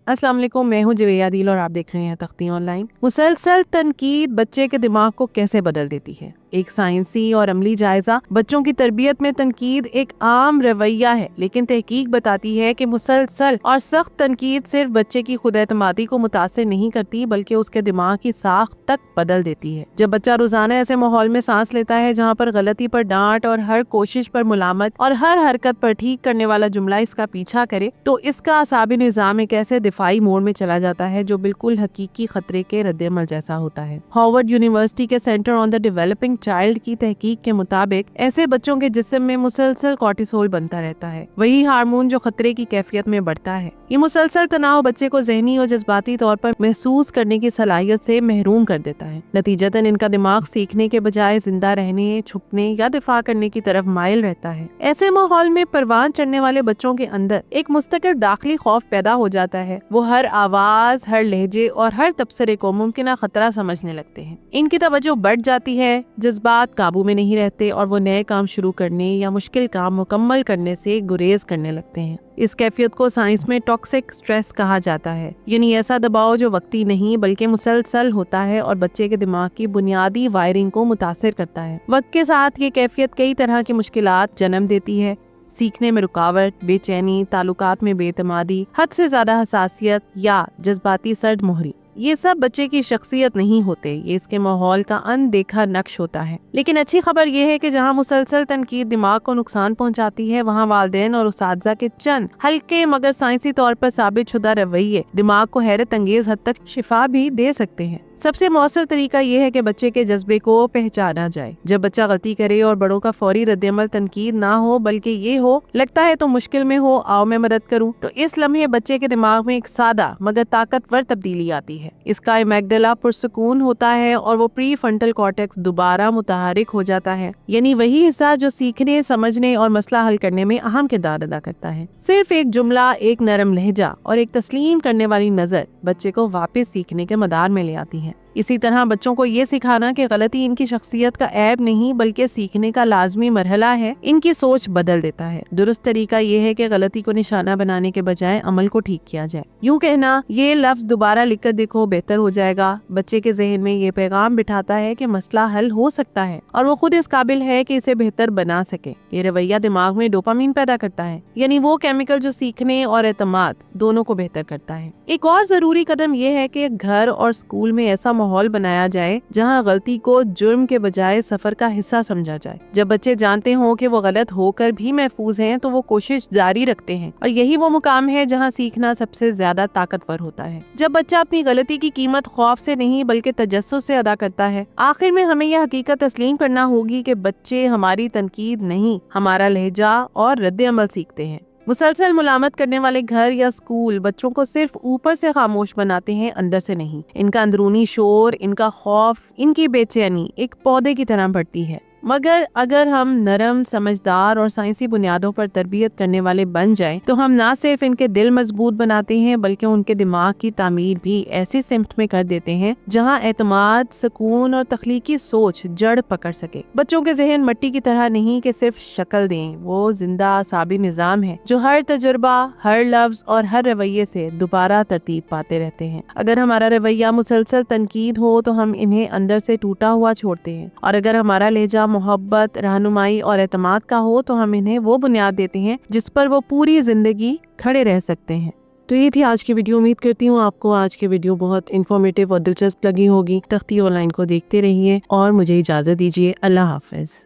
अस्सलाम वालेकुम, मैं हूं जवेया दिल और आप देख रहे हैं तख्ती ऑनलाइन। मुसलसल तनकीद बच्चे के दिमाग को कैसे बदल देती है। एक साइंसी और अमली जायजा। बच्चों की तरबियत में तनकीद एक आम रवैया है, लेकिन तहकीक बताती है कि मुसलसल और सख्त तनकीद सिर्फ बच्चे की खुद एतमादी को मुतासर नहीं करती बल्कि उसके दिमाग की साख तक बदल देती है। जब बच्चा रोजाना ऐसे माहौल में सांस लेता है जहाँ पर गलती पर डांट और हर कोशिश पर मुलामत और हर हरकत पर ठीक करने वाला जुमला इसका पीछा करे, तो इसका असाबी निज़ाम एक ऐसे दिफाई मोड में चला जाता है जो बिल्कुल हकीकी खतरे के रद्देअमल जैसा होता है। हार्वर्ड यूनिवर्सिटी के centre on the developing child की तहकीक के मुताबिक ऐसे बच्चों के जिस्म में मुसलसल कॉर्टिसोल बनता रहता है, वही हार्मोन जो खतरे की कैफियत में बढ़ता है। ये मुसलसल तनाव बच्चे को ज़हनी और जज्बाती तौर पर महसूस करने की सलाहियत से महरूम कर देता है। नतीजतन इनका दिमाग सीखने के बजाय जिंदा रहने, छुपने या दिफा करने की तरफ माइल रहता है। ऐसे माहौल में परवान चढ़ने वाले बच्चों के अंदर एक मुस्तकिल दाखिली खौफ पैदा हो जाता है। वो हर आवाज, हर लहजे और हर तबसरे को मुमकिन खतरा समझने लगते हैं। इनकी तवज्जो बढ़ जाती है, जज्बात काबू में नहीं रहते और वो नए काम शुरू करने या मुश्किल काम मुकम्मल करने से गुरेज करने लगते हैं। इस कैफियत को साइंस में टॉक्सिक स्ट्रेस कहा जाता है, यानी ऐसा दबाव जो वक्ती नहीं बल्कि मुसलसल होता है और बच्चे के दिमाग की बुनियादी वायरिंग को मुतासिर करता है। वक्त के साथ ये कैफियत कई तरह की मुश्किलात जन्म देती है। सीखने में रुकावट, बेचैनी, ताल्लुकात में बेतमादी, हद से ज्यादा हसासियत या जज्बाती सर्द मोहरी। ये सब बच्चे की शख्सियत नहीं होते, ये इसके माहौल का अनदेखा नक्श होता है। लेकिन अच्छी खबर ये है कि जहाँ मुसलसल तनकीद दिमाग को नुकसान पहुँचाती है, वहाँ वालिदैन और उस्ताज़ा के चंद हल्के मगर साइंसी तौर पर साबित शुदा रवैये दिमाग को हैरत अंगेज हद तक शिफा भी दे सकते हैं। सबसे मौसर तरीका ये है कि बच्चे के जज्बे को पहचाना जाए। जब बच्चा गलती करे और बड़ों का फौरी रद्देअमल तनकीद ना हो बल्कि ये हो, लगता है तो मुश्किल में हो, आओ मैं मदद करूं, तो इस लम्हे बच्चे के दिमाग में एक सादा मगर ताकतवर तब्दीली आती है। इसका एमिग्डाला पुरसुकून होता है और वो प्री फ्रंटल कॉर्टेक्स दोबारा मुतहरिक हो जाता है, यानी वही हिस्सा जो सीखने, समझने और मसला हल करने में अहम किरदार अदा करता है। सिर्फ एक जुमला, एक नरम लहजा और एक तस्लीम करने वाली नजर बच्चे को वापस सीखने के मदार में ले आती है। इसी तरह बच्चों को ये सिखाना कि गलती इनकी शख्सियत का ऐब नहीं बल्कि सीखने का लाजमी मरहला है, इनकी सोच बदल देता है। दुरुस्त तरीका ये है कि गलती को निशाना बनाने के बजाय अमल को ठीक किया जाए। यूं कहना, ये लफ्ज दोबारा लिखकर देखो, बेहतर हो जाएगा, बच्चे के जहन में ये पैगाम बिठाता है कि मसला हल हो सकता है और वो खुद इस काबिल है कि इसे बेहतर बना सके। ये रवैया दिमाग में डोपामीन पैदा करता है, यानी वो केमिकल जो सीखने और एतमाद दोनों को बेहतर करता है। एक और जरूरी कदम ये है कि घर और स्कूल में ऐसा माहौल बनाया जाए जहां गलती को जुर्म के बजाय सफर का हिस्सा समझा जाए। जब बच्चे जानते हों कि वो गलत होकर भी महफूज हैं, तो वो कोशिश जारी रखते हैं और यही वो मुकाम है जहां सीखना सबसे ज्यादा ताकतवर होता है। जब बच्चा अपनी गलती की कीमत खौफ से नहीं बल्कि तजस्सुस से अदा करता है। आखिर में हमें यह हकीकत तस्लीम करना होगी कि बच्चे हमारी तनकीद नहीं, हमारा लहजा और रद्द-ए-अमल सीखते हैं। मुसलसल मुलामत करने वाले घर या स्कूल बच्चों को सिर्फ ऊपर से खामोश बनाते हैं, अंदर से नहीं। इनका अंदरूनी शोर, इनका खौफ, इनकी बेचैनी एक पौधे की तरह बढ़ती है। मगर अगर हम नरम, समझदार और साइंसी बुनियादों पर तरबियत करने वाले बन जाएं, तो हम ना सिर्फ इनके दिल मजबूत बनाते हैं बल्कि उनके दिमाग की तामीर भी ऐसी सिमत में कर देते हैं जहां एतमाद, सुकून और तख्लीकी सोच जड़ पकड़ सके। बच्चों के जहन मिट्टी की तरह नहीं कि सिर्फ शक्ल दें, वो जिंदा असाबी निजाम है जो हर तजुर्बा, हर लफ्ज और हर रवैये से दोबारा तरतीब पाते रहते हैं। अगर हमारा रवैया मुसलसल तनकीद हो तो हम इन्हें अंदर से टूटा हुआ छोड़ते हैं, और अगर हमारा लहजा मोहब्बत, रहनुमाई और एतमाद का हो तो हम इन्हें वो बुनियाद देते हैं जिस पर वो पूरी जिंदगी खड़े रह सकते हैं। तो ये थी आज की वीडियो। उम्मीद करती हूँ आपको आज की वीडियो बहुत इन्फॉर्मेटिव और दिलचस्प लगी होगी। तख्ती ऑनलाइन को देखते रहिए और मुझे इजाजत दीजिए। अल्लाह हाफिज।